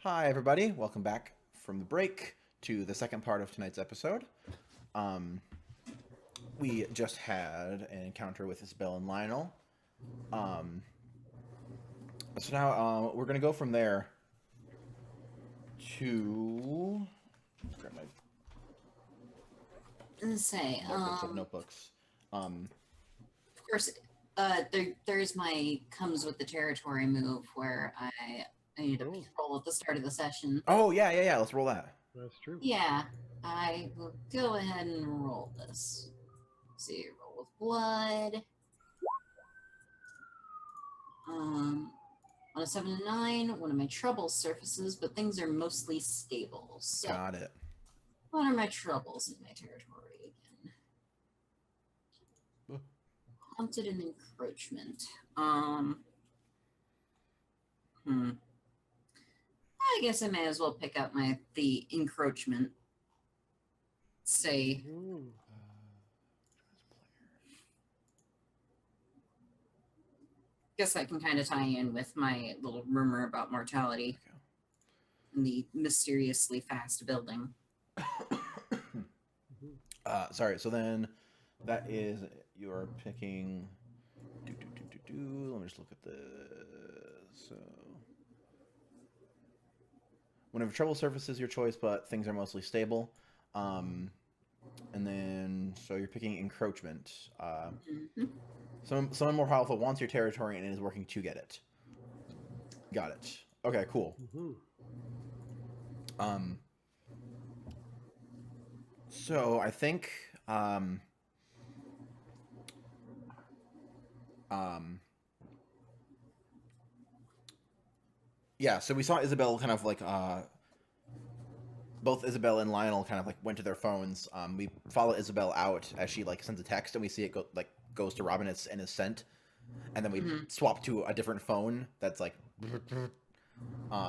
Hi, everybody. Welcome back from the break to the second part of tonight's episode. Um, we just had an encounter with Isabel and Lionel. Um, so now we're going to go from there to grab my Let's say, notebooks. of course, there's my comes with the territory move where I need a Oh, roll at the start of the session. Oh, yeah. Let's roll that. that's true. Yeah, I will go ahead and roll this. Let's see, roll with blood. On a 7 and 9, one of my troubles surfaces, but things are mostly stable. So, Got it. what are my troubles in my territory again? Haunted and encroachment. I guess I may as well pick up the encroachment. Say, Ooh. guess that can kind of tie in with my little rumor about mortality and the mysteriously fast building. Sorry, so then that is you're picking. Let me just look at this. So, whenever trouble surfaces, your choice, but things are mostly stable. And then, so you're picking encroachment. Someone more powerful wants your territory and is working to get it. Got it. Okay, cool. So I think yeah, so we saw Isabel kind of like both Isabel and Lionel kind of like went to their phones. We follow Isabel out as she like sends a text, and we see it goes to Robin and is sent, and then we swap to a different phone that's like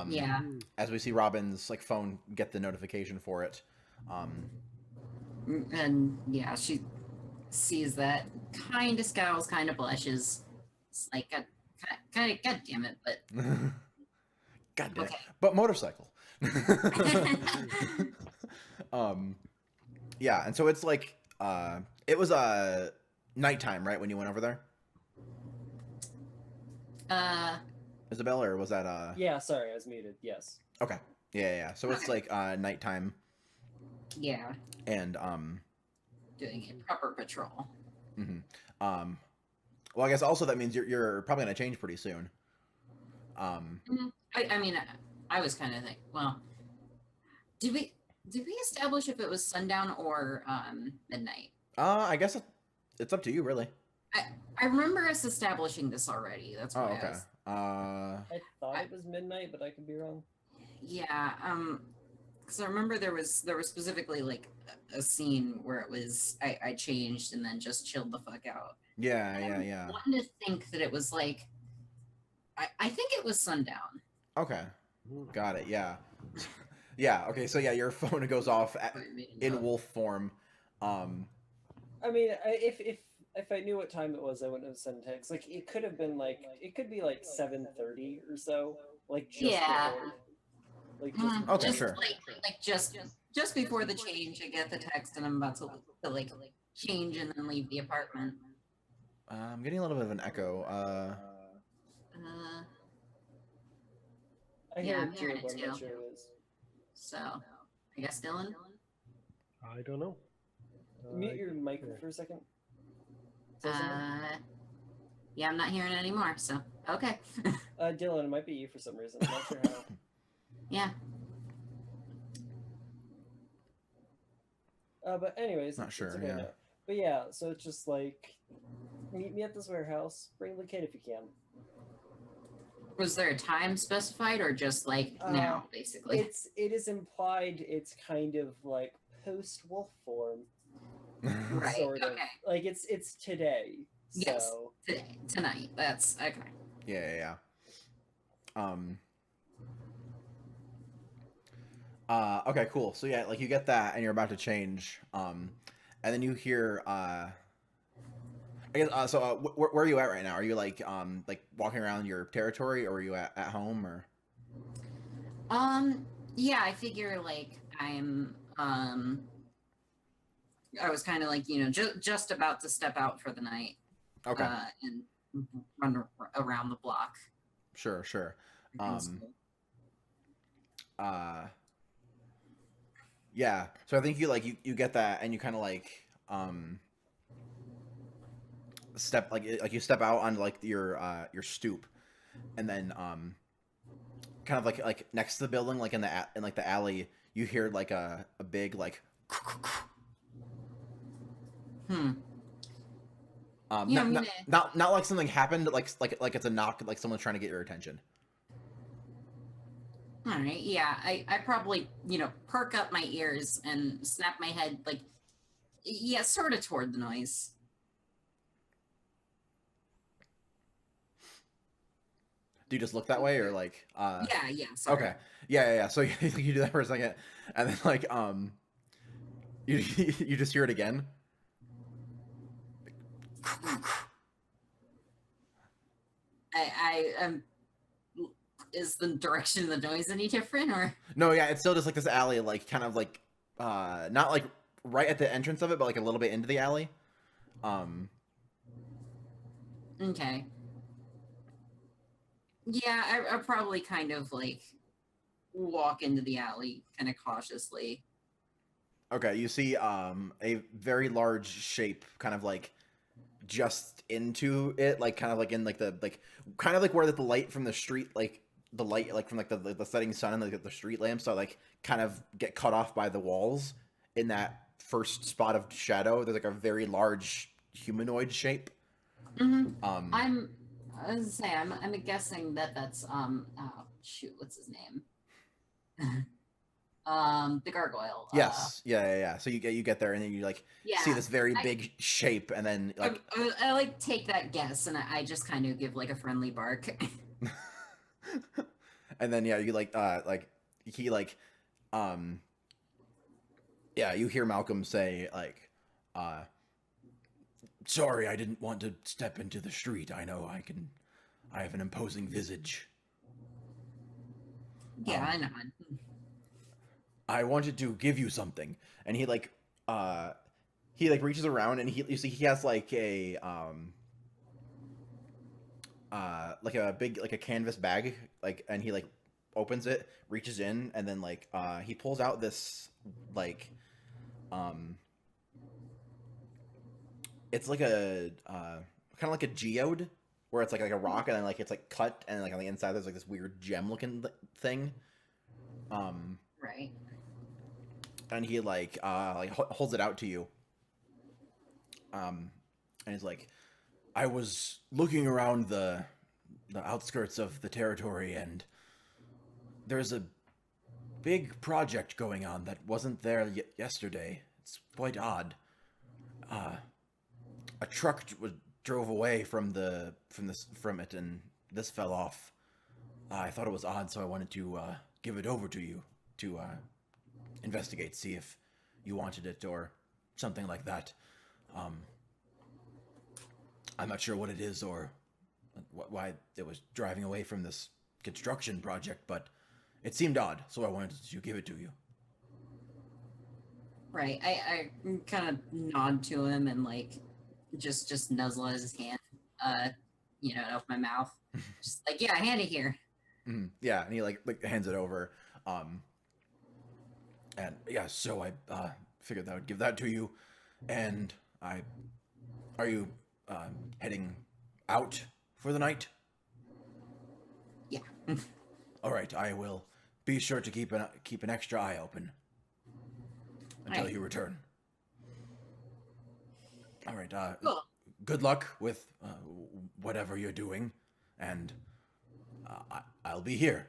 Yeah. as we see Robin's like phone get the notification for it. And yeah, she sees that, kind of scowls, kind of blushes. It's like, God damn it, but God damn it. Okay. But motorcycle. Yeah, and so it's like it was nighttime, right, when you went over there? Isabella, or was that Yeah, sorry, I was muted. Yes. Okay. Yeah. So it's like nighttime yeah, and doing a proper patrol. well, I guess also that means you're probably gonna change pretty soon. I mean, I was kind of like, well, did we establish if it was sundown or midnight? I guess it's up to you, really. I remember us establishing this already. That's why okay. I thought it was midnight, but I could be wrong. Yeah, because I remember there was specifically like a scene where it was I changed and then just chilled the fuck out. Yeah. I wanted to think that it was like I think it was sundown. Okay. Got it. Yeah. Yeah. Okay. So yeah, your phone goes off in wolf form. I mean, if I knew what time it was, I wouldn't have sent text. Like it could have been like it could be like 7:30 or so. Like just before. Like Okay, just sure. Like just before the change, I get the text and I'm about to like change and then leave the apartment. I'm getting a little bit of an echo. I yeah, hear I'm it hearing too, it but I'm not too. sure it is. So I guess Dylan. I don't know. Mute your mic for a second. Yeah, I'm not hearing it anymore. So okay. Dylan, it might be you for some reason. I'm not sure how. Yeah. But anyways, Not sure, it's okay yeah. now. But yeah, so it's just like meet me at this warehouse. Bring the kid if you can. Was there a time specified or just like now, basically? It is implied it's kind of like post wolf form. Right. Sort of. Okay. Like it's today. Yes. So Today, tonight. That's okay. Yeah. Okay, cool. So yeah, like you get that, and you're about to change, and then you hear, I guess, so where are you at right now? Are you like walking around your territory, or are you at home, or? Yeah, I figure like I was kind of like, just about to step out for the night, Okay. and run around the block. Sure, sure. Um, uh, yeah. So I think you like you get that, and you kind of like step like you step out on like your stoop, and then kind of like next to the building, like in like the alley, you hear like a big like Hmm. Yeah, not I'm not gonna. not not like something happened, like it's a knock, like someone's trying to get your attention. All right. Yeah, I probably perk up my ears and snap my head like, yeah, sort of toward the noise. Do you just look that way or like Yeah, yeah, sort of. okay. Yeah. So you do that for a second, and then like you you just hear it again. I is the direction of the noise any different or? No, yeah, it's still just like this alley, like kind of like not like right at the entrance of it, but like a little bit into the alley. Um Okay. Yeah, I probably kind of like walk into the alley kind of cautiously. okay, you see a very large shape kind of like just into it, like kind of like in like the like kind of like where the light from the street, like the light like from like the setting sun and like the street lamps, so like kind of get cut off by the walls. In that first spot of shadow there's like a very large humanoid shape. Mm-hmm. um I'm. I was gonna say I'm guessing that that's oh shoot, what's his name? The gargoyle. yes, yeah. So you get there and then you like see Yeah. this very I big shape, and then I, like I like take that guess and I just kind of give like a friendly bark. and then yeah, you like he like um yeah, you hear Malcolm say like uh sorry, I didn't want to step into the street. I know I have an imposing visage. Yeah, I um know. I wanted to give you something. And uh he like reaches around, and you see he has like a big like a canvas bag, like, and he like opens it, reaches in, and then like he pulls out this like um it's like a kind of like a geode, where it's like a rock, and then like it's like cut, and like on the inside there's like this weird gem looking thing. um Right. and he like holds it out to you. And he's like, I was looking around the outskirts of the territory, and there's a big project going on that wasn't there yesterday. It's quite odd. Uh, a truck drove away from it, and this fell off. I thought it was odd, so I wanted to give it over to you to investigate, see if you wanted it or something like that. Um, I'm not sure what it is or why it was driving away from this construction project, but it seemed odd, so I wanted to give it to you. Right. I kind of nod to him and like just nuzzle his hand, uh, off my mouth. Just like, yeah, hand it here. Yeah, and he like hands it over. And yeah, so I figured that I would give that to you. And I, are you heading out for the night? Yeah. All right, I will be sure to keep an extra eye open until Right. you return. All right. Cool. Good luck with whatever you're doing, and I'll be here.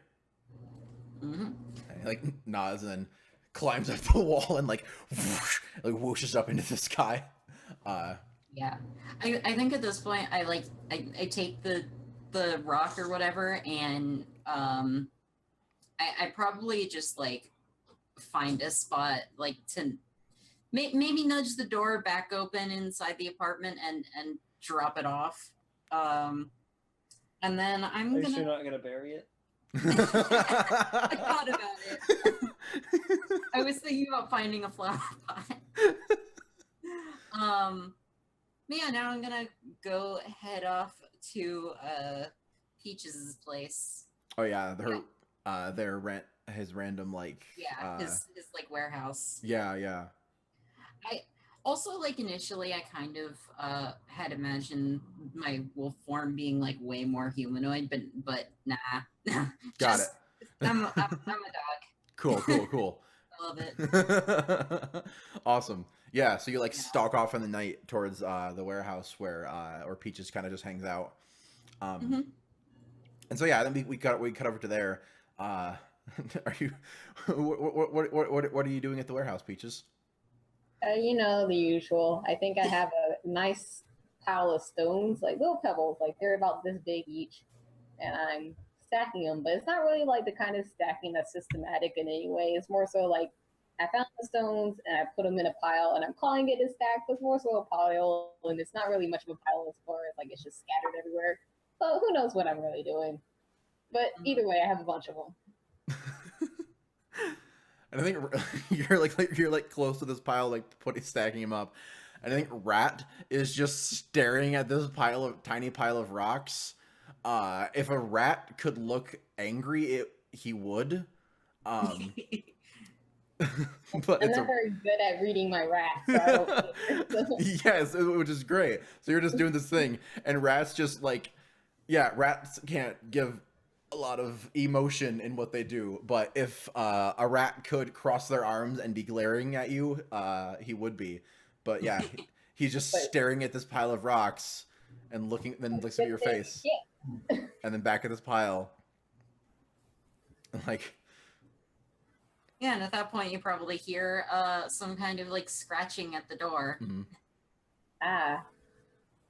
Mm-hmm. And he like nods and then climbs up the wall and like like whooshes up into the sky. Yeah. I think at this point I take the rock or whatever and I probably just like find a spot like to maybe nudge the door back open inside the apartment and drop it off. And then I'm Are you gonna sure not gonna bury it? I thought about it. I was thinking about finding a flower pot. Yeah, now I'm gonna go head off to Peach's place. Oh yeah, his random like his like warehouse. Yeah. I also like initially I kind of had imagined my wolf form being like way more humanoid, but nah. Got it. I'm a dog. Cool. I love it. Awesome. Yeah, so you like stalk off in the night towards the warehouse where Peaches kind of just hangs out. And so yeah, then we cut over to there. Are you what are you doing at the warehouse, Peaches? The usual. I think I have a nice pile of stones, like little pebbles, like they're about this big each, and I'm stacking them. But it's not really like the kind of stacking that's systematic in any way. It's more so like I found the stones and I put them in a pile, and I'm calling it a stack, but it's more so a pile, and it's not really much of a pile as far as like it's just scattered everywhere. So who knows what I'm really doing? But either way, I have a bunch of them. And I think you're like close to this pile, like stacking him up. And I think Rat is just staring at this tiny pile of rocks. If a rat could look angry, he would. But I'm not very good at reading my rat. So yes, which is great. So you're just doing this thing, and rats just like, rats can't give a lot of emotion in what they do, but if a rat could cross their arms and be glaring at you, he would be. But yeah, he's just staring at this pile of rocks and then looks at your face, and then back at this pile, like. Yeah, and at that point you probably hear some kind of like scratching at the door. Mm-hmm.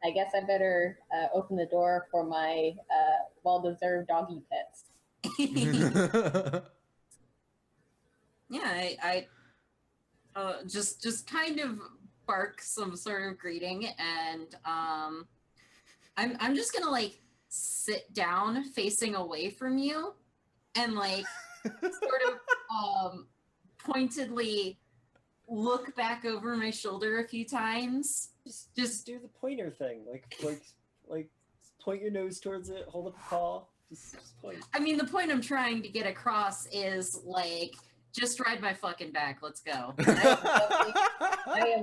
I guess I better open the door for my well-deserved doggy pets. Yeah, I just kind of bark some sort of greeting, and I'm just gonna like sit down facing away from you, and like sort of pointedly look back over my shoulder a few times. Just do the pointer thing, like point your nose towards it, hold up a paw, just point. I mean, the point I'm trying to get across is like, just ride my fucking back. Let's go. I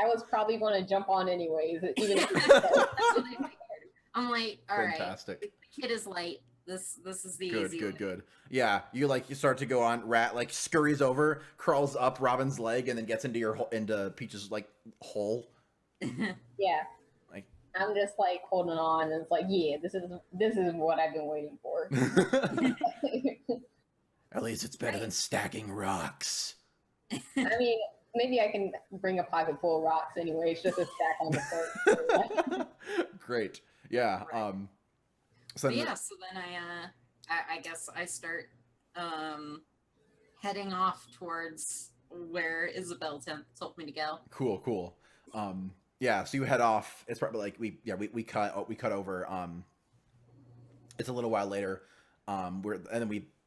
was probably going to jump on anyways. Even I'm like, all right, fantastic. The kid is light. This is the easy way. Good. Yeah, you start to go on. Rat like scurries over, crawls up Robin's leg, and then gets into Peach's like hole. Yeah, like I'm just like holding on, and it's like, yeah, this is what I've been waiting for. At least it's better than stacking rocks. I mean, maybe I can bring a pocket full of rocks anyway. It's just a stack on the floor. Great. Yeah. Right. So then I guess I start heading off towards where Isabel told me to go. Cool. Yeah, so you head off. It's probably like we cut over. It's a little while later.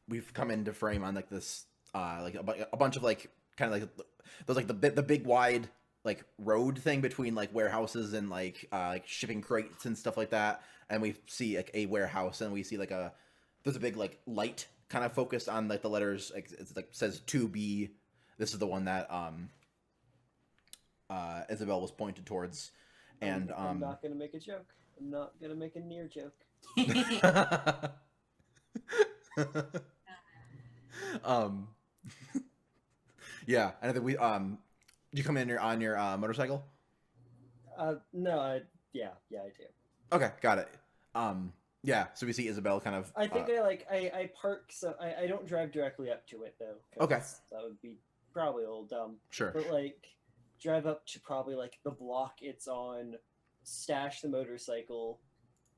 We've come into frame on like this like a bunch of like kind of like those like the big wide like road thing between like warehouses and like shipping crates and stuff like that. And we see like a warehouse, and we see like there's a big like light kind of focused on like the letters. Like it's like says 2B. This is the one that Isabel was pointed towards. And I'm not gonna make a joke. I'm not gonna make a near joke. Yeah, and I think did you come in on your motorcycle? No, yeah, I do. Okay, got it. Yeah, so we see Isabel kind of. I think I park, so I don't drive directly up to it though. Okay. That would be probably a little dumb. Sure. But like, drive up to probably like the block it's on, stash the motorcycle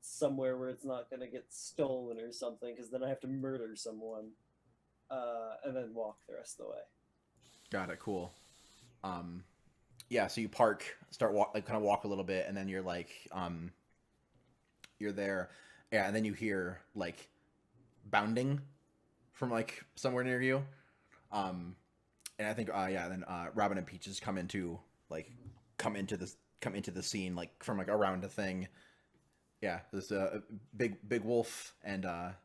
somewhere where it's not gonna get stolen or something, because then I have to murder someone, and then walk the rest of the way. Got it. Cool. Yeah, so you park, start kind of walk a little bit, and then you're like, you're there, yeah, and then you hear like bounding from like somewhere near you. And I think then Robin and Peaches come into the scene like from like around a thing. Yeah, there's a big wolf and a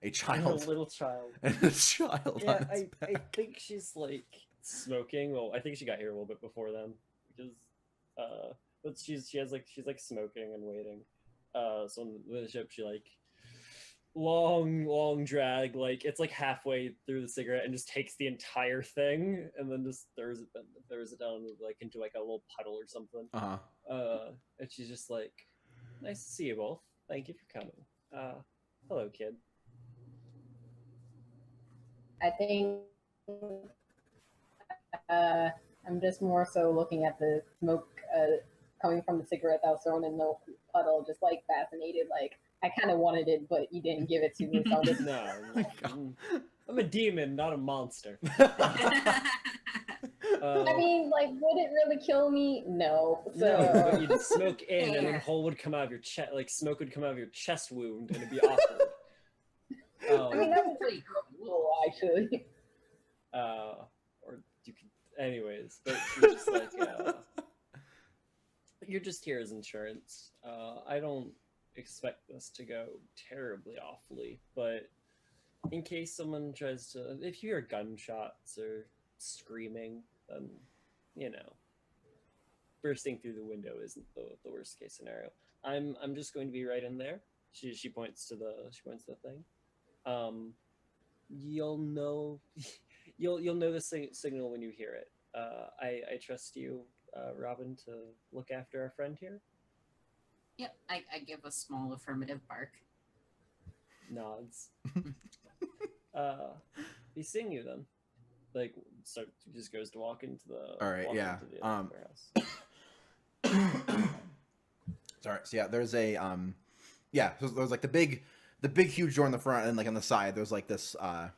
And a child little child. and a child. Yeah, on its I back. think she's like smoking. Well, I think she got here a little bit before them because, but she's like smoking and waiting. So on the ship, she like long drag. Like it's like halfway through the cigarette and just takes the entire thing and then just throws it down like into like a little puddle or something. And she's just like, "Nice to see you both. Thank you for coming. Hello, kid." I think I'm just more so looking at the smoke coming from the cigarette that was thrown in the puddle, just like fascinated. Like I kind of wanted it, but you didn't give it to me, so I'm just No, I'm a demon, not a monster. I mean, like, would it really kill me? No. So No, but you'd smoke in, and then Fair. hole would come out of your chest, like smoke would come out of your chest wound, and it'd be awkward. I mean, that was pretty cool, actually. Or you could, anyways. But you're just like, you're just here as insurance. I don't expect this to go terribly awfully, but in case someone tries to, if you hear gunshots or screaming, then you know, bursting through the window isn't the worst case scenario. I'm just going to be right in there. She points to the thing. You'll know you'll know the signal when you hear it. I trust you, Robin, to look after our friend here. Yep, I give a small affirmative bark. Nods. Be seeing you then. Like, so he just goes to walk into the. All right, walk yeah. into the warehouse. Sorry. So yeah, there's a so there's like the big huge door in the front, and like on the side there's like this like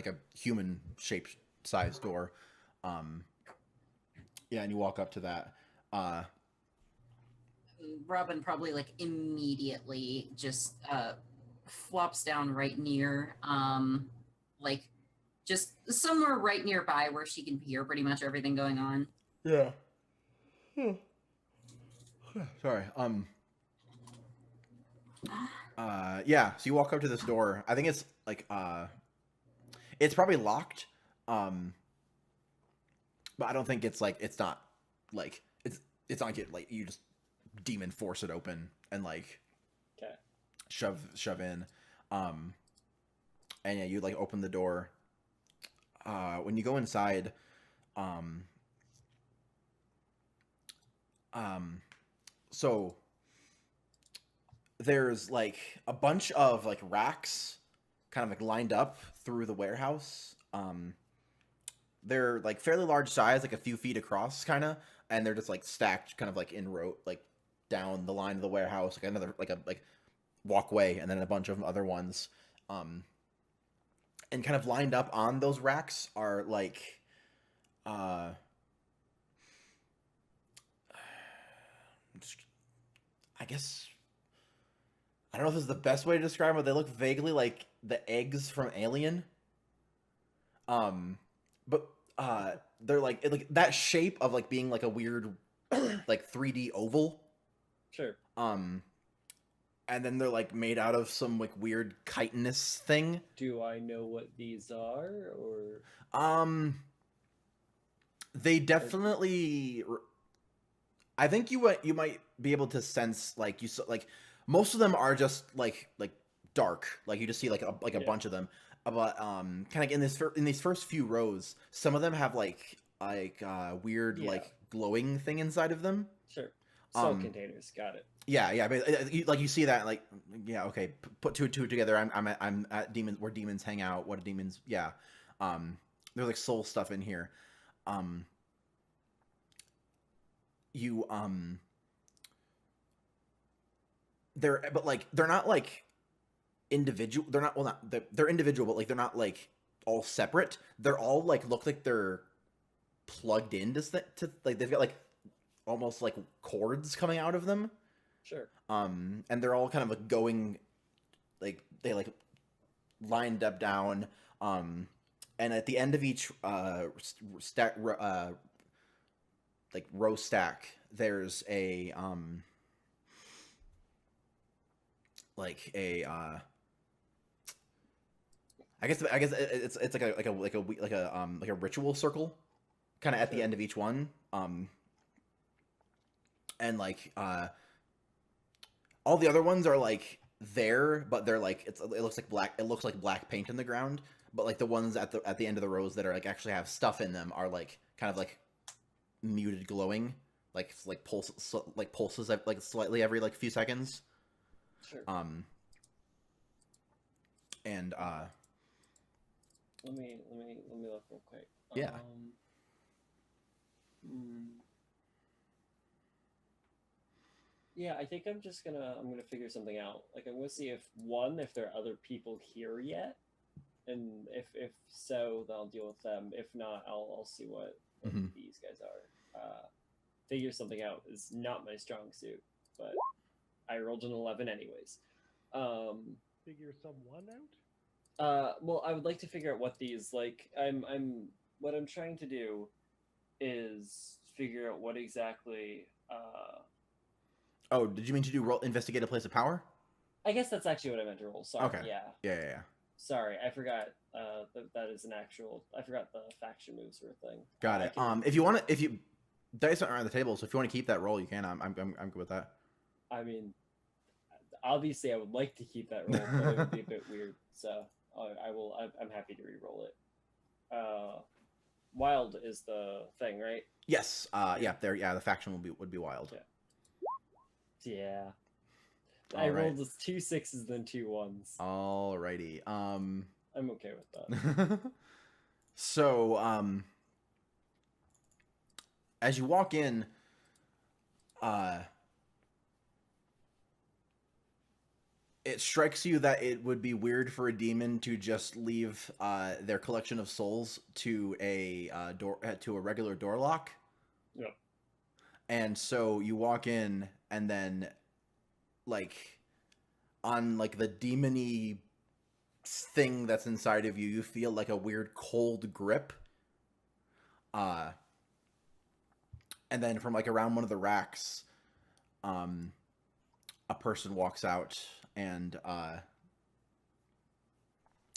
a human shaped size door. Yeah, and you walk up to that. Robin probably like immediately just flops down right near like just somewhere right nearby where she can hear pretty much everything going on. Yeah. Sorry. Yeah, so you walk up to this door. I think it's like it's probably locked. But I don't think it's like it's not like it's not like you just demon force it open and like Okay. shove in. And yeah, you like open the door. When you go inside, so there's like a bunch of like racks kind of like lined up through the warehouse. They're like fairly large size, like a few feet across kind of, and they're just like stacked kind of like in row, like down the line of the warehouse, like another like a walkway, and then a bunch of other ones. And kind of lined up on those racks are like I guess I don't know if this is the best way to describe them, but they look vaguely like the eggs from Alien. But they're like that shape of like being like a weird like 3D oval. Sure. And then they're like made out of some like weird chitinous thing. Do I know what these are, or they definitely. I think you might be able to sense like like most of them are just like dark, like you just see like a Yeah. bunch of them. But kind of like in these first few rows, some of them have like weird Yeah. like glowing thing inside of them. sure? Salt containers. Got it. Yeah, but you see that like yeah, okay, put two and two together. I'm at demons where demons hang out. What do demons? Yeah, there's like soul stuff in here. You they're but like they're not like individual. They're not they're individual, but like they're not like all separate. They're all like look like they're plugged into to like they've got like almost like cords coming out of them. Sure. And they're all kind of like going, like they like lined up down, and at the end of each stack, like row stack, there's a like a I guess it's like a ritual circle, kind of at the Sure. end of each one, and like all the other ones are like there, but they're like it looks like black paint in the ground, but like the ones at the end of the rows that are like actually have stuff in them are like kind of like muted glowing, like pulses like slightly every like few seconds. Sure. And Let me look real quick. Yeah. Yeah, I think I'm gonna figure something out. Like I'm gonna see if there are other people here yet, and if so, then I'll deal with them. If not, I'll see what Mhm. these guys are. Figure something out is not my strong suit, but I rolled an 11 anyways. Figure someone out? Well, I would like to figure out what these like. What I'm trying to do is figure out what exactly. Oh, did you mean to do investigate a place of power? I guess that's actually what I meant to roll. Sorry. Okay. Yeah. Sorry, I forgot. That is an actual. I forgot the faction moves or thing. Got it. If you want to, if you dice aren't around the table, so if you want to keep that roll, you can. I'm good with that. I mean, obviously, I would like to keep that roll, but it would be a bit weird. So I will. I'm happy to re-roll it. Wild is the thing, right? Yes. Yeah. There. Yeah. The faction would be wild. Yeah. All I right. rolled 2 6s, then 2 1s. Alrighty. I'm okay with that. So, as you walk in, it strikes you that it would be weird for a demon to just leave their collection of souls to a regular door lock. Yep. And so you walk in, and then, like, on like the demony thing that's inside of you, you feel like a weird cold grip. And then from like around one of the racks, a person walks out, and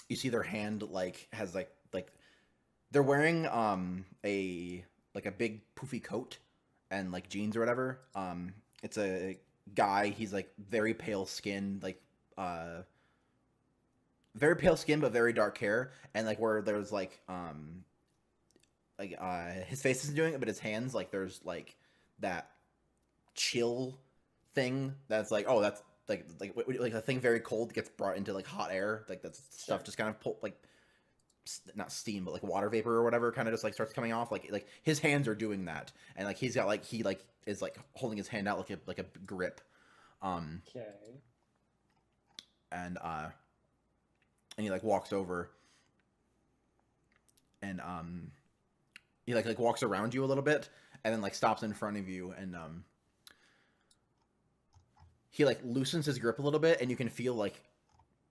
you see their hand like has like they're wearing a big poofy coat and like jeans or whatever. It's a guy. He's like very pale skin, like very pale skin but very dark hair, and like where there's like his face isn't doing it, but his hands, like there's like that chill thing that's like, oh, that's like a thing very cold gets brought into like hot air, like that stuff just kind of like not steam but like water vapor or whatever kind of just like starts coming off, like his hands are doing that, and like he's got like he like is like holding his hand out like a grip. Okay. And he like walks over, and he like walks around you a little bit, and then like stops in front of you, and he like loosens his grip a little bit, and you can feel like,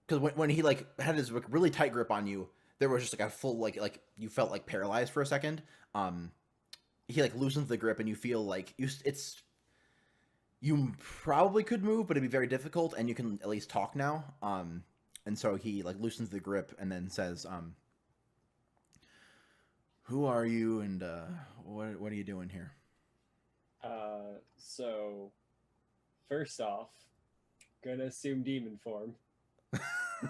because when he like had his like really tight grip on you, there was just like a full like you felt like paralyzed for a second. He like loosens the grip, and you feel like you probably could move, but it'd be very difficult, and you can at least talk now. And so he like loosens the grip and then says, "Who are you, and what are you doing here?" So first off, gonna assume demon form.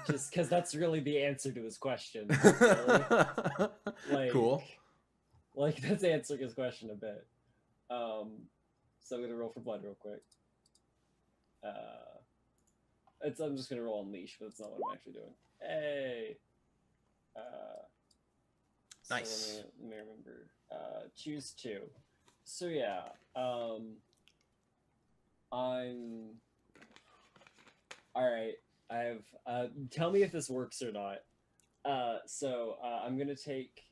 Just because that's really the answer to this question. Really. Like, cool. Like, that's answering his question a bit. So I'm gonna roll for blood real quick. I'm just gonna roll Unleash, but that's not what I'm actually doing. Hey. Nice. So let me remember. Choose 2. So yeah. I'm. All right. I have. Tell me if this works or not. So I'm gonna take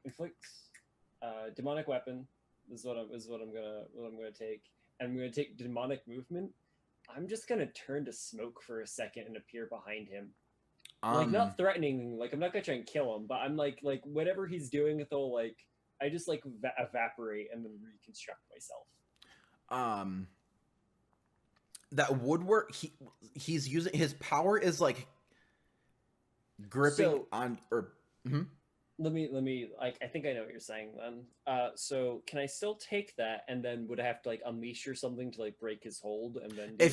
inflict demonic weapon. This is what I'm gonna take. And I'm gonna take demonic movement. I'm just gonna turn to smoke for a second and appear behind him. Like, not threatening, like, I'm not gonna try and kill him, but I'm like whatever he's doing, though, like, I just, like, evaporate and then reconstruct myself. That would work. He's using, his power is, like, gripping on, or... Mm-hmm. Let me, like, I think I know what you're saying, then. So, can I still take that, and then would I have to, like, unleash or something to, like, break his hold, and then do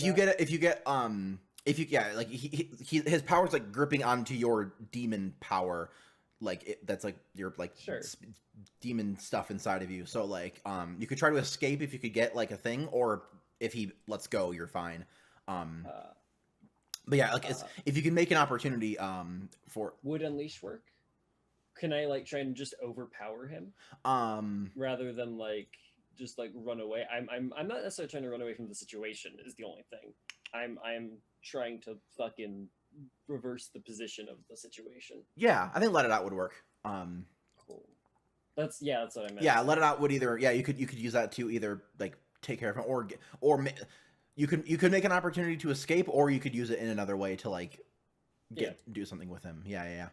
his power's, like, gripping onto your demon power, like, that's, like, your, like, sure. demon stuff inside of you. So, like, you could try to escape if you could get, like, a thing, or if he lets go, you're fine. But yeah, like, if you can make an opportunity, for... Would unleash work? Can I, like, try and just overpower him? Rather than, like, just, like, run away. I'm not necessarily trying to run away from the situation, is the only thing. I'm trying to fucking reverse the position of the situation. Yeah, I think let it out would work. Cool. That's what I meant. Yeah, let it out would either... Yeah, you could use that to either, like, take care of him, or you could make an opportunity to escape, or you could use it in another way to, like, do something with him. Yeah.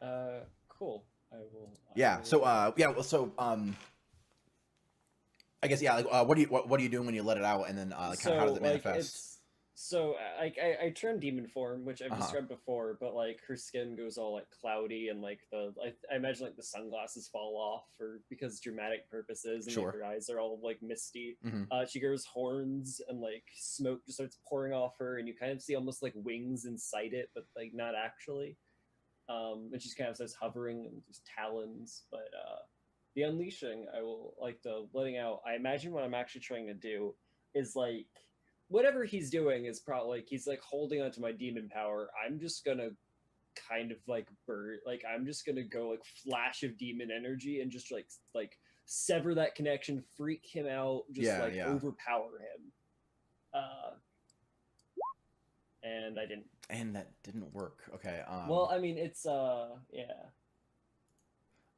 Cool. I will. I guess like, what are you doing when you let it out, and then like, how does it manifest? I turn demon form, which I've described before, but like her skin goes all like cloudy, and like I imagine like the sunglasses fall off for because dramatic purposes, and like, her eyes are all like misty. She grows horns, and like smoke just starts pouring off her, and you kind of see almost like wings inside it, but like not actually. And she kind of starts hovering and just talons, but the unleashing, I will like the letting out. I imagine what I'm actually trying to do is like whatever he's doing is probably like he's like holding onto my demon power. I'm just gonna kind of like I'm just gonna go like flash of demon energy and just like sever that connection, freak him out, just overpower him. And I didn't. And that didn't work. Okay. Well, I mean, it's yeah.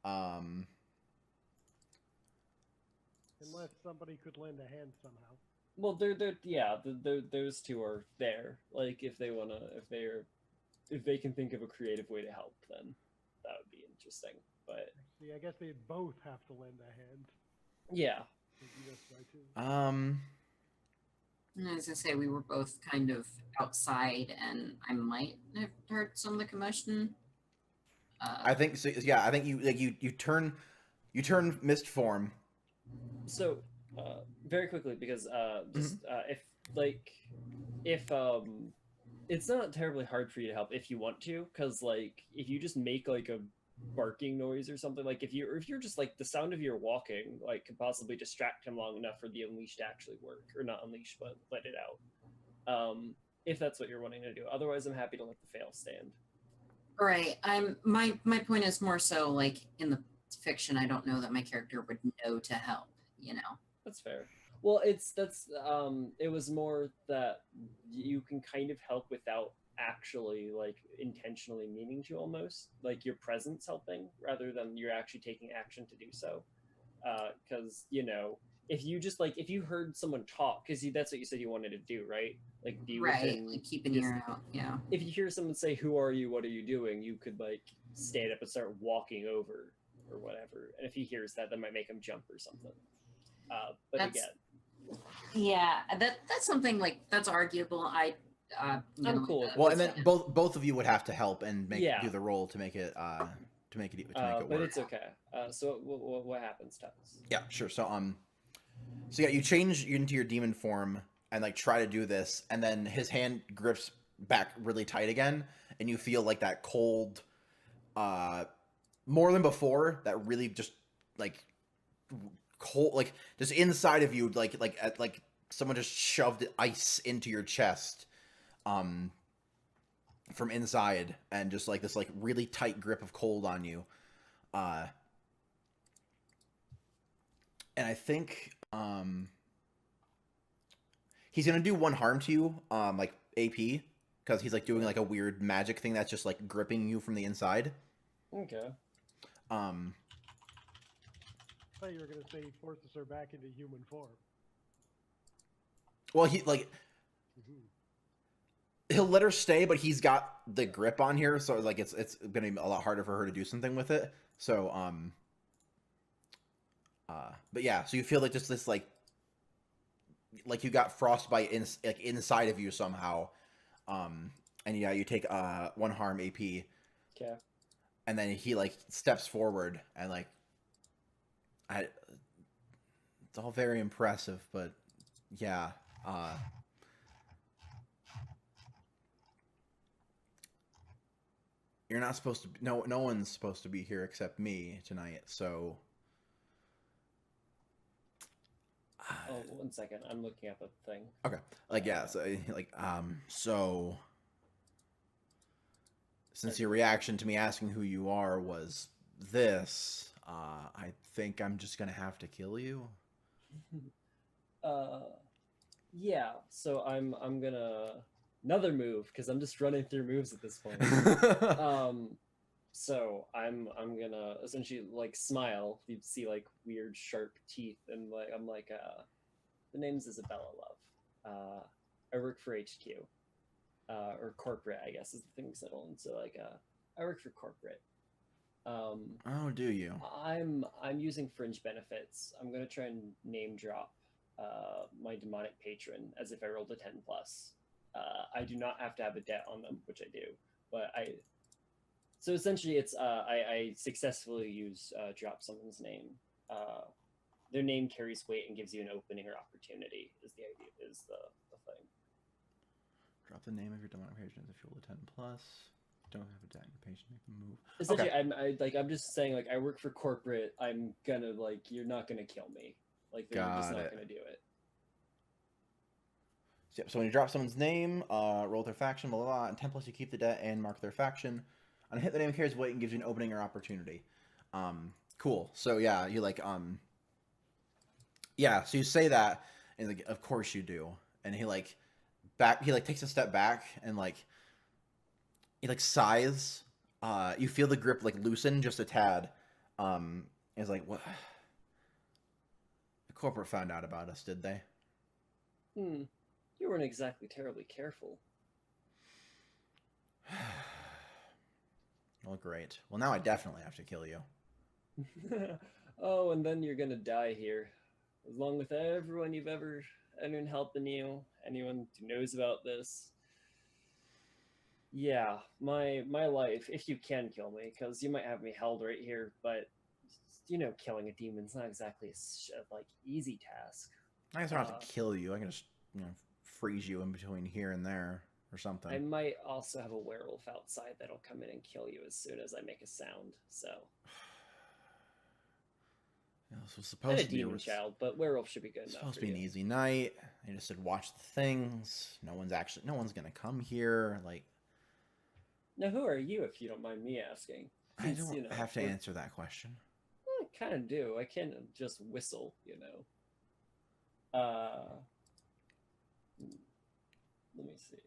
Unless somebody could lend a hand somehow. Well, those two are there. Like, if they can think of a creative way to help, then that would be interesting. But see, I guess they'd both have to lend a hand. Yeah. I was gonna say we were both kind of outside, and I might have heard some of the commotion. I think so. Yeah, I think you turn mist form. So, very quickly, because if it's not terribly hard for you to help if you want to, because like if you just make like a barking noise or something, like if you're just like the sound of your walking like could possibly distract him long enough for the unleash to actually work, or not unleash but let it out, if that's what you're wanting to do. Otherwise I'm happy to let the fail stand. Right. My point is more so like in the fiction, I don't know that my character would know to help, you know. That's fair. Well, it was more that you can kind of help without actually like intentionally meaning to, almost like your presence helping rather than you're actually taking action to do so, because you know, if you heard someone talk, because that's what you said you wanted to do, right? Like be right, within, like keep an ear out. Yeah, if you hear someone say who are you, what are you doing, you could like stand up and start walking over or whatever, and if he hears that might make him jump or something. But again, yeah, that's something like that's arguable. I'm cool. Well, and then both of you would have to help and do the roll to make it work. But it's okay. So what happens, Thomas? Yeah, sure. So yeah, you change into your demon form and like try to do this, and then his hand grips back really tight again, and you feel like that cold, more than before. That really just like cold, like just inside of you, like someone just shoved ice into your chest. From inside, and just like this like really tight grip of cold on you, and I think he's gonna do 1 harm to you, like AP, because he's like doing like a weird magic thing that's just like gripping you from the inside. Okay. I thought you were gonna say he forces her back into human form. Well, he like. he'll let her stay, but he's got the grip on here, so like it's gonna be a lot harder for her to do something with it. So but yeah, so you feel like just this like you got frostbite like inside of you somehow, and yeah, you take 1 harm AP. Okay. And then he like steps forward and like it's all very impressive, but yeah, you're not supposed to. No one's supposed to be here except me tonight. So, Oh, 1 second. I'm looking up a thing. okay, like yeah, so like so since your reaction to me asking who you are was this, I think I'm just gonna have to kill you. Yeah. So I'm gonna another move because I'm just running through moves at this point. So I'm gonna essentially like smile. You see like weird sharp teeth, and like I'm like the name's Isabella Love. I work for HQ. Or corporate, I guess is the thing settled. And so like I work for corporate. Oh, do you? I'm using fringe benefits. I'm gonna try and name drop my demonic patron as if I rolled a 10 plus. I do not have to have a debt on them, which I do, but so essentially it's I successfully use drop someone's name. Their name carries weight and gives you an opening or opportunity. Is the idea? Is the thing. Drop the name of your demonic patron if you roll a 10 plus. Don't have a deck. Your patient make a move. Essentially, Okay. I'm just saying like I work for corporate. I'm gonna like you're not gonna kill me. Like they're just not gonna do it. So when you drop someone's name, roll their faction, blah blah blah, and 10 plus you keep the debt and mark their faction. On a hit, the name carries weight and gives you an opening or opportunity. Cool. So yeah, you like yeah. So you say that, and like, of course you do. And he like takes a step back and like he like sighs. You feel the grip like loosen just a tad. It's like what? The corporate found out about us, did they? You weren't exactly terribly careful. Well, great. Well, now I definitely have to kill you. Oh, and then you're gonna die here, along with everyone you've ever anyone helping you, anyone who knows about this. Yeah, my life. If you can kill me, because you might have me held right here, but you know, killing a demon's not exactly a like easy task. I guess I don't have to kill you. I can just freeze you in between here and there or something. I might also have a werewolf outside that'll come in and kill you as soon as I make a sound. So. Yeah, this was supposed to be demon child, but werewolf should be good enough. Supposed to be an easy night. I just said watch the things. No one's gonna come here. Like, now who are you, if you don't mind me asking? I don't have to answer that question. I kind of do. I can't just whistle, you know. Let me see.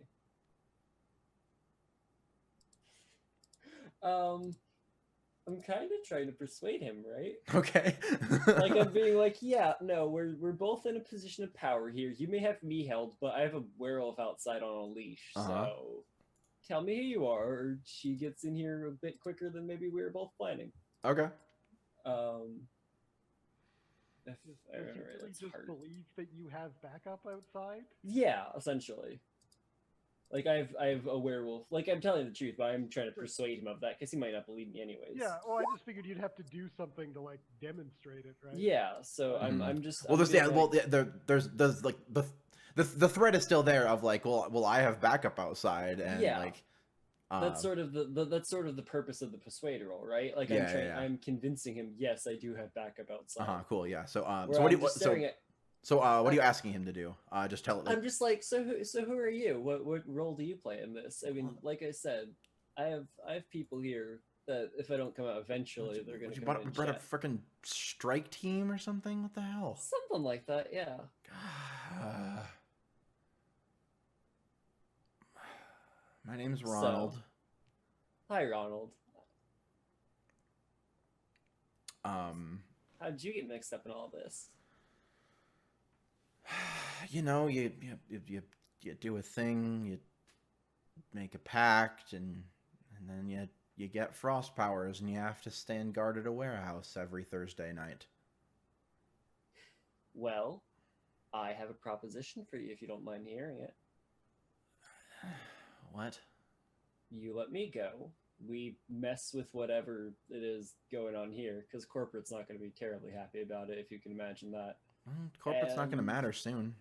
I'm kind of trying to persuade him, right? Okay. Like I'm being like, yeah, no, we're both in a position of power here. You may have me held, but I have a werewolf outside on a leash, so tell me who you are, or she gets in here a bit quicker than maybe we were both planning. Okay. Does he just believe that you have backup outside? Yeah, essentially. Like I have a werewolf. Like I'm telling the truth, but I'm trying to persuade him of that because he might not believe me anyways. Yeah, well, I just figured you'd have to do something to like demonstrate it, right? Yeah, so I'm just. Well, there's like the threat is still there of like, well, I have backup outside, and like. That's sort of the purpose of the persuader role, right? Like I'm convincing him. Yes, I do have backup outside. Cool. Yeah. So so what are you asking him to do? Just tell it. I'm just like, so who are you? What role do you play in this? I mean, like I said, I have people here that if I don't come out eventually, they're gonna. You brought a freaking strike team or something? What the hell? Something like that, yeah. My name's Ronald. Hi, Ronald. How'd you get mixed up in all this? You know, you do a thing. make a pact, and then you get frost powers, and you have to stand guard at a warehouse every Thursday night. Well, I have a proposition for you if you don't mind hearing it. What? You let me go. We mess with whatever it is going on here, because corporate's not going to be terribly happy about it, if you can imagine that. Corporate's not going to And- matter soon.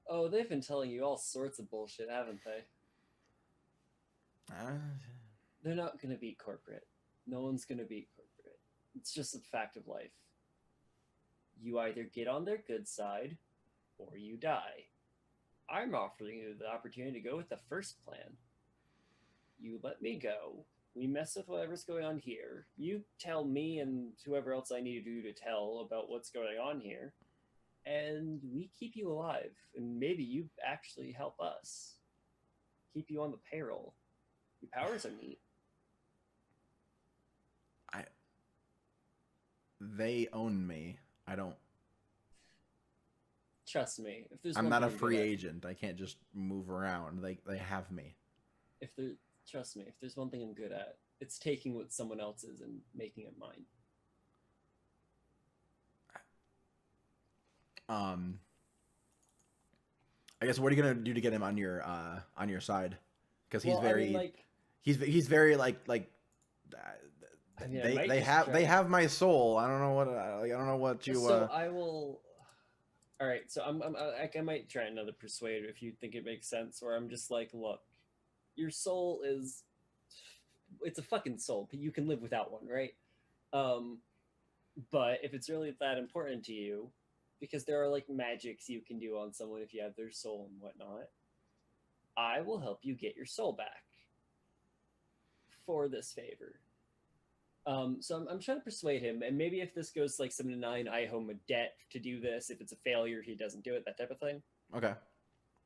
Oh, they've been telling you all sorts of bullshit, haven't they? They're not going to beat corporate. No one's going to beat corporate. It's just a fact of life. You either get on their good side, or you die. I'm offering you the opportunity to go with the first plan. You let me go. We mess with whatever's going on here. You tell me and whoever else I need you to tell about what's going on here. And we keep you alive. And maybe you actually help us. Keep you on the payroll. Your powers are neat. They own me. I don't. Trust me. If there's I'm one not a thing I'm free good at- agent. I can't just move around. They have me. Trust me, if there's one thing I'm good at, it's taking what someone else is and making it mine. I guess what are you gonna do to get him on your side? Because he's Well, very I mean, like, he's very like I mean, I might they just have try- they have my soul. I don't know what I don't know what you. So I will. All right, so I might try another persuade if you think it makes sense. Or I'm just like, look, your soul it's a fucking soul, but you can live without one, right? But if it's really that important to you, because there are like magics you can do on someone if you have their soul and whatnot, I will help you get your soul back for this favor. So I'm trying to persuade him, and maybe if this goes like 7 to 9, I owe him a debt to do this. If it's a failure, he doesn't do it. That type of thing. Okay.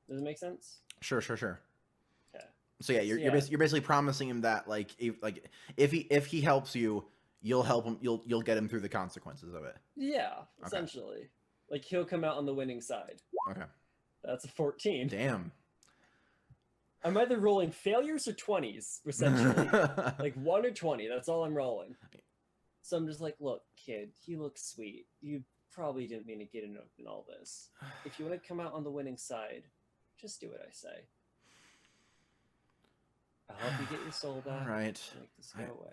Does it make sense? Sure. Okay. So yeah, you're basically promising him that if he helps you, you'll help him. You'll get him through the consequences of it. Yeah, essentially. Like he'll come out on the winning side. Okay. That's a 14. Damn. I'm either rolling failures or 20s, essentially. Like 1 or 20, that's all I'm rolling. So I'm just like, look, kid, you look sweet. You probably didn't mean to get in all this. If you want to come out on the winning side, just do what I say. I'll help you get your soul back. All right. Make this go away.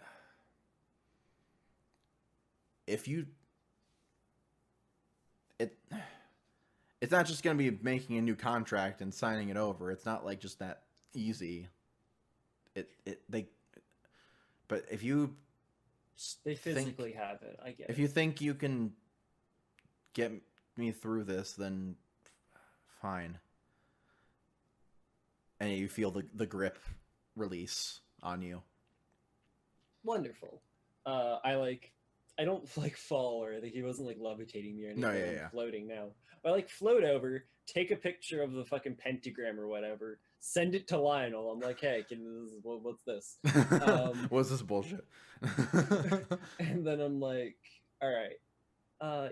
If you it's not just going to be making a new contract and signing it over. It's not like just that easy. But if you They physically have it. I get it. if you think you can get me through this, then fine. And you feel the grip release on you. Wonderful. I don't like fall or anything. He wasn't like levitating me or anything. No, yeah, I'm yeah. floating now. I like float over, take a picture of the fucking pentagram or whatever, send it to Lionel. I'm like, hey, what's this? What's this bullshit? And then I'm like, all right,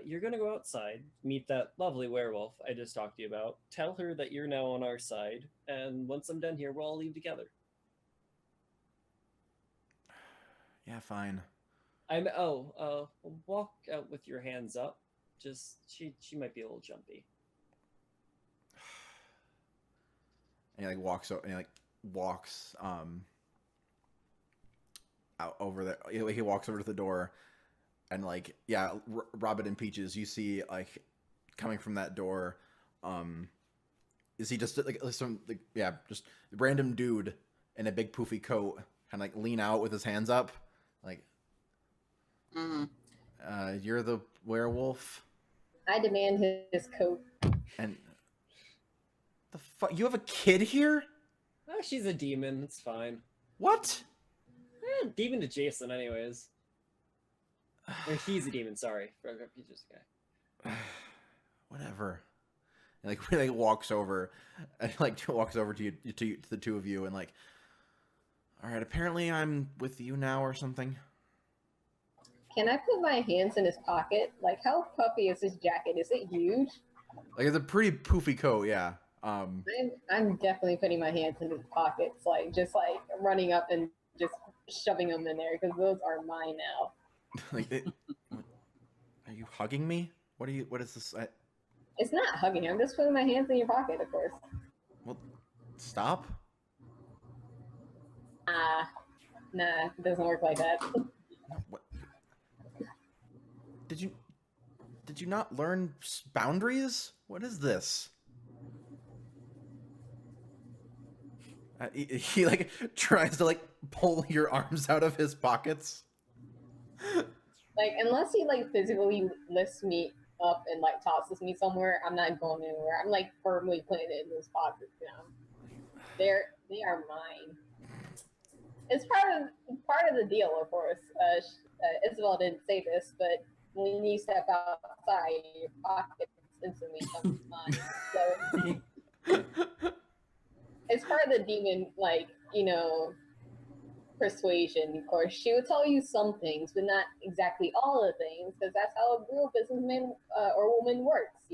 you're gonna go outside, meet that lovely werewolf I just talked to you about. Tell her that you're now on our side, and once I'm done here, we'll all leave together. Yeah, fine. Walk out with your hands up. Just she might be a little jumpy. And he walks out over there. He walks over to the door, and Robin and Peaches, you see coming from that door. Is he just just a random dude in a big poofy coat, kind of lean out with his hands up, you're the werewolf. I demand his coat. And the fuck, you have a kid here? Oh, she's a demon. It's fine. What? Demon adjacent, anyways. Or he's a demon. Sorry, he's just a guy. Whatever. And he walks over, and walks over to you, to the two of you, and all right, apparently I'm with you now or something. Can I put my hands in his pocket? Like, how puffy is his jacket? Is it huge? It's a pretty poofy coat, yeah. I'm definitely putting my hands in his pockets, like just like running up and just shoving them in there because those are mine now. Like, are you hugging me? What are you? What is this? It's not hugging. I'm just putting my hands in your pocket, of course. Well, stop. Nah, it doesn't work like that. No, what? Did you not learn boundaries? What is this? He like tries to like pull your arms out of his pockets. Like, unless he like physically lifts me up and like tosses me somewhere, I'm not going anywhere. I'm like firmly putting it in his pockets. You know, they are mine. It's part of the deal, of course. Isabel didn't say this, but when you step outside, your pockets instantly become mine. So it's part of the demon, like, persuasion. Of course, she would tell you some things, but not exactly all the things, because that's how a real businessman or woman works.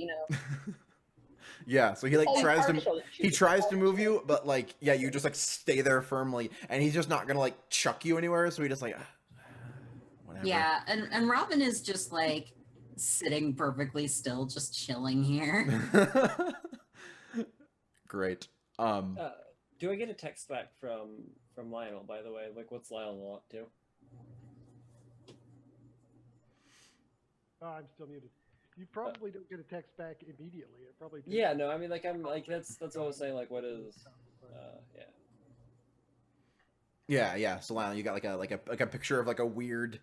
Yeah, so he like Tell you tries to partially. he tries to move you, but like yeah, you just like stay there firmly, and he's just not gonna like chuck you anywhere. So he just like whatever. Yeah, and Robin is just like sitting perfectly still, just chilling here. Great. Do I get a text back from Lionel, by the way? Like, what's Lionel up to? Oh, I'm still muted. You probably don't get a text back immediately. It probably takes Yeah, no, I mean, like, I'm like that's what I was saying. Like, what is? Yeah. Yeah. So Lionel, you got like a picture of like a weird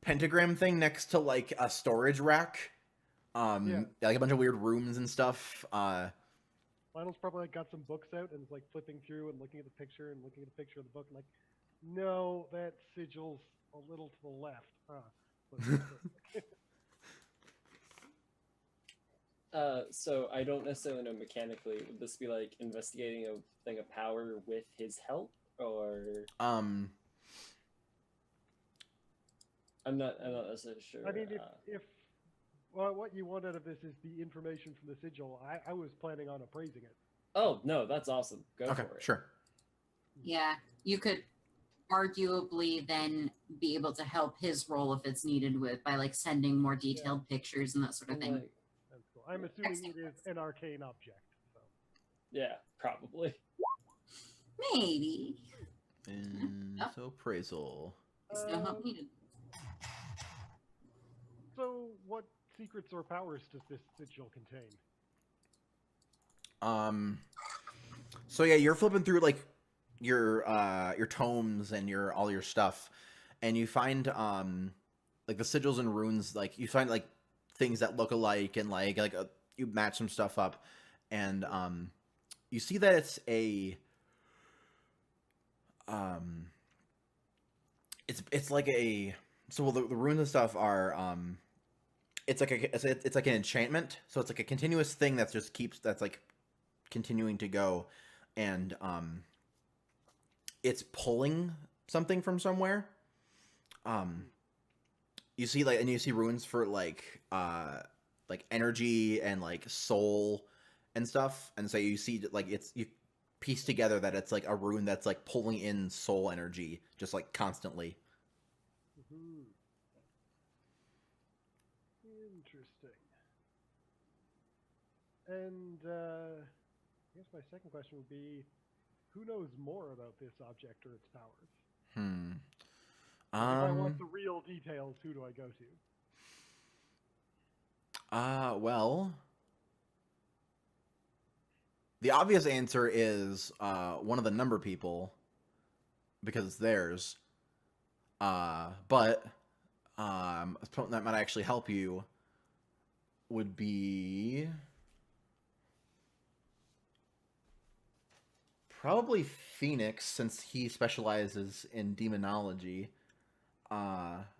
pentagram thing next to like a storage rack. Yeah. Like a bunch of weird rooms and stuff. Lionel's probably like got some books out and is like flipping through and looking at the picture and looking at the picture of the book and like, no, that sigil's a little to the left. So I don't necessarily know mechanically. Would this be like investigating a thing of power with his help, or I'm not necessarily sure. I mean, if well, what you want out of this is the information from the sigil, I was planning on appraising it. Oh no, that's awesome. Go okay, for it. Sure. Yeah, you could arguably then be able to help his role if it's needed by like sending more detailed pictures and that sort of thing. Like, That's cool. I'm assuming it is an arcane object. So. yeah, probably. Maybe. So appraisal. There's no help needed. So, what secrets or powers does this sigil contain? So yeah, you're flipping through like your tomes and all your stuff, and you find like the sigils and runes. Like you find like things that look alike, and you match some stuff up, and you see that it's a it's like a the runes and stuff are it's like an enchantment, so it's like a continuous thing that's like continuing to go, and it's pulling something from somewhere. You see runes for like energy and like soul and stuff, and so you see like you piece together that it's like a rune that's like pulling in soul energy just like constantly. Mm-hmm. Interesting. And I guess my second question would be, who knows more about this object or its powers? If I want the real details, who do I go to? Well, the obvious answer is one of the number people, because it's theirs. But something that might actually help you would be probably Phoenix, since he specializes in demonology.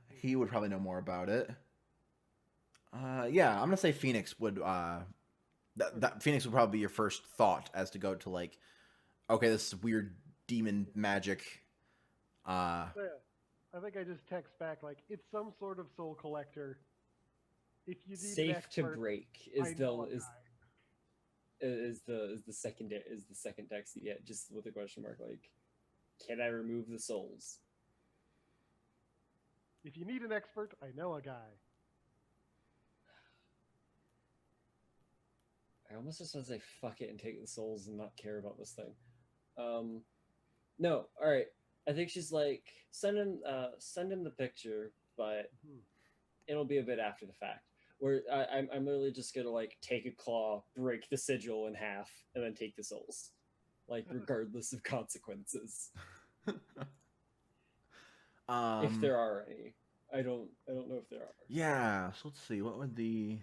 He would probably know more about it. Yeah, I'm gonna say Phoenix would. That Phoenix would probably be your first thought as to go to like, okay, this is weird demon magic. Yeah, I think I just text back like, it's some sort of soul collector. If you need Safe to break is the is. is the second text you get, just with a question mark, like, can I remove the souls? If you need an expert, I know a guy. I almost just want to say fuck it and take the souls and not care about this thing. No, all right. I think she's like, send him the picture, but it'll be a bit after the fact. Where I'm literally just gonna like take a claw, break the sigil in half, and then take the souls, like regardless of consequences. If there are any, I don't know if there are. Yeah. So let's see. What would the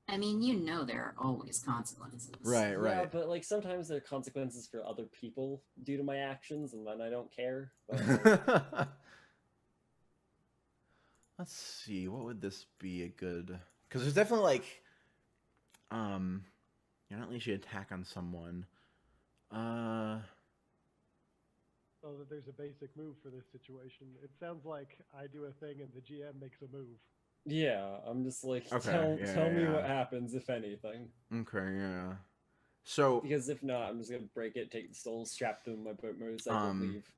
I mean, you know there are always consequences. Right. Yeah, but like sometimes there are consequences for other people due to my actions, and then I don't care. But, let's see. What would this be a good? Because there's definitely like, you're not unleashing attack on someone. So that there's a basic move for this situation. It sounds like I do a thing and the GM makes a move. yeah, I'm just like, Okay, tell me what happens, if anything. Okay, yeah. So because if not, I'm just gonna break it, take the souls, strap them in my motorcycle, and leave.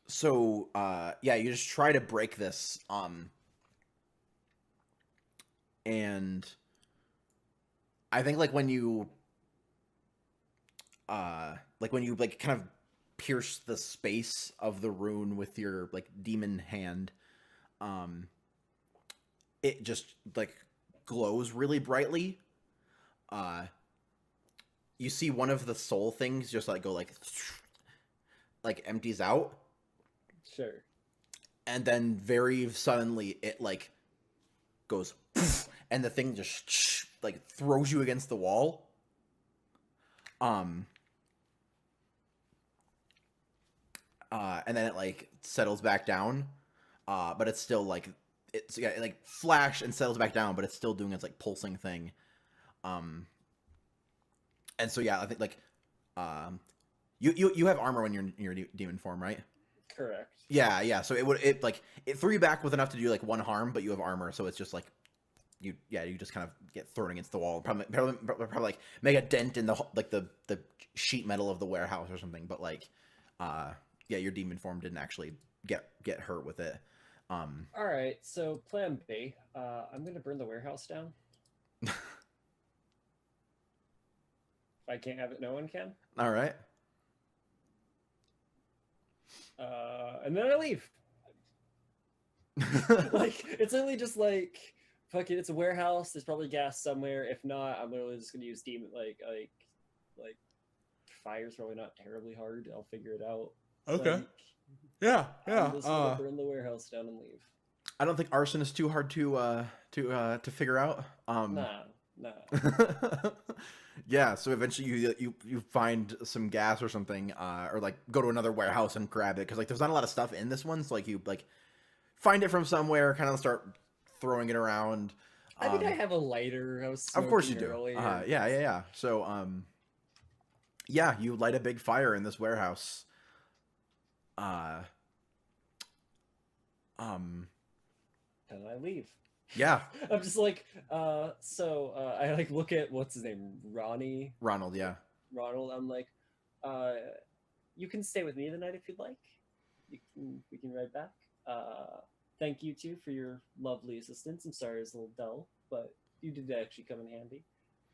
So yeah, you just try to break this, and I think like when you like kind of pierce the space of the rune with your like demon hand, it just like glows really brightly. You see one of the soul things just like go like empties out. Sure. And then very suddenly it like goes and the thing just like throws you against the wall. And then it like settles back down. But it's still like it like flash and settles back down, but it's still doing its like pulsing thing. And so yeah, I think like you have armor when you're in your demon form, right? Correct. Yeah. So it threw you back with enough to do like one harm, but you have armor, so it's just like you just kind of get thrown against the wall. Probably like make a dent in the sheet metal of the warehouse or something. But like, yeah, your demon form didn't actually get hurt with it. All right. So plan B. I'm gonna burn the warehouse down. If I can't have it, no one can. All right. And then I leave. Like, it's literally just like, fuck it, it's a warehouse. There's probably gas somewhere. If not, I'm literally just gonna use demon like fire's probably not terribly hard. I'll figure it out. Okay. Like, yeah. I'm just gonna burn the warehouse down and leave. I don't think arson is too hard to figure out. Nah. Yeah, so eventually you find some gas or something, or like go to another warehouse and grab it, because like there's not a lot of stuff in this one, so like you like find it from somewhere, kind of start throwing it around. I mean, I have a lighter. I was of course you do. earlier. Yeah. So yeah, you light a big fire in this warehouse. And I leave. Yeah. I'm just like, so I like look at what's his name, Ronald, yeah. Ronald. I'm like, you can stay with me the night if you'd like. We can ride back. Thank you too for your lovely assistance. I'm sorry it's a little dull, but you did actually come in handy.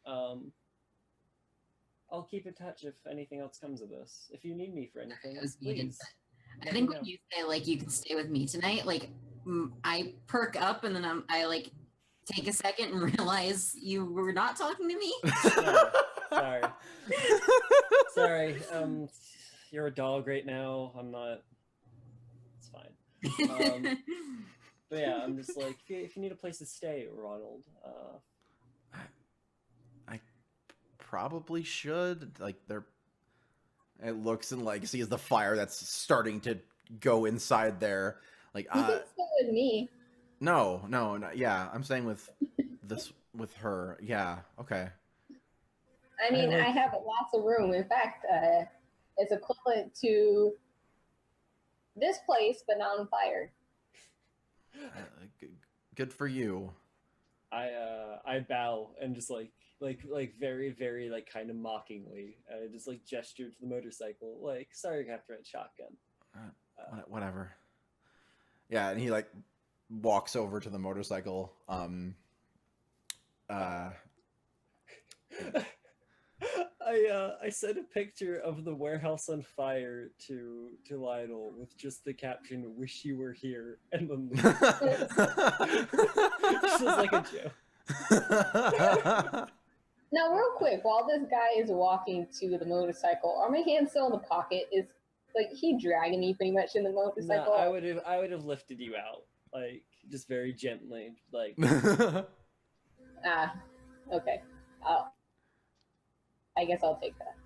I'll keep in touch if anything else comes of this. If you need me for anything, please. I think when you say like you can stay with me tonight, like I perk up and then I like take a second and realize you were not talking to me. Sorry. Sorry. You're a dog right now. I'm not. It's fine. But yeah, I'm just like, if you need a place to stay, Ronald. I probably should. Like it looks and like sees the fire that's starting to go inside there. Like you can stay with me. No. Yeah, I'm staying with with her. Yeah. Okay. I mean, I have lots of room. In fact, it's equivalent to this place, but not on fire. Good for you. I bow and just like very very like kind of mockingly, I just like gesture to the motorcycle like, sorry, Captain Red Shotgun. Whatever. Yeah, and he like walks over to the motorcycle. I sent a picture of the warehouse on fire to Lionel with just the caption "Wish you were here," and then just like a joke. Now, real quick, while this guy is walking to the motorcycle, are my hands still in the pocket? Is like he dragging me pretty much in the motorcycle? No, I would have lifted you out, like just very gently, like. Okay. I guess I'll take that.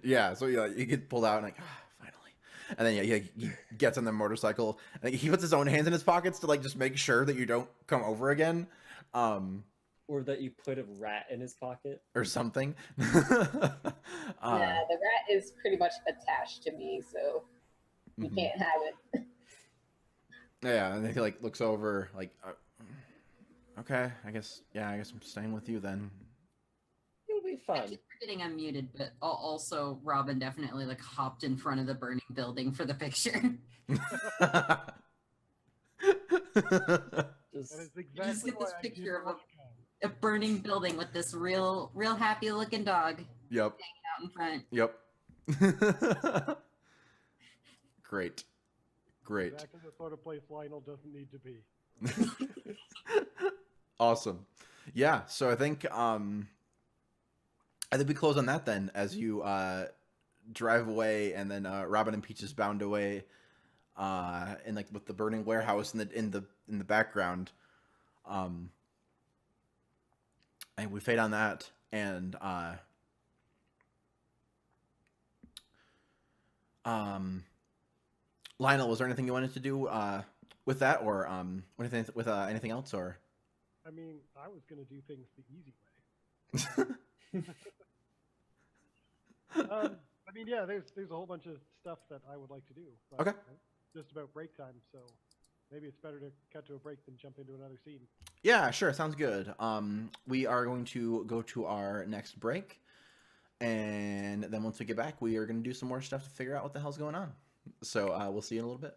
Yeah, so you get pulled out and like, finally. And then he gets on the motorcycle and he puts his own hands in his pockets to like just make sure that you don't come over again. Or that you put a rat in his pocket. Or something. The rat is pretty much attached to me, so you can't have it. Yeah, and then he like looks over like, okay, I guess I'm staying with you then. It'll be fun. I keep forgetting I'm muted, but also Robin definitely like hopped in front of the burning building for the picture. That is exactly Just get this why I picture did of a burning building with this real happy looking dog Yep. hanging out in front. Yep. Great. Exactly the sort of place Lionel doesn't need to be. Awesome. Yeah, so I think we close on that then as you drive away, and then Robin and Peach is bound away in like with the burning warehouse in the background. And we fade on that, and Lionel, was there anything you wanted to do with that, or anything with anything else, or? I mean, I was gonna do things the easy way. I mean, yeah, there's a whole bunch of stuff that I would like to do. But Okay. Just about break time, so maybe it's better to cut to a break than jump into another scene. Yeah, sure, sounds good. We are going to go to our next break, and then once we get back, we are going to do some more stuff to figure out what the hell's going on. So we'll see you in a little bit.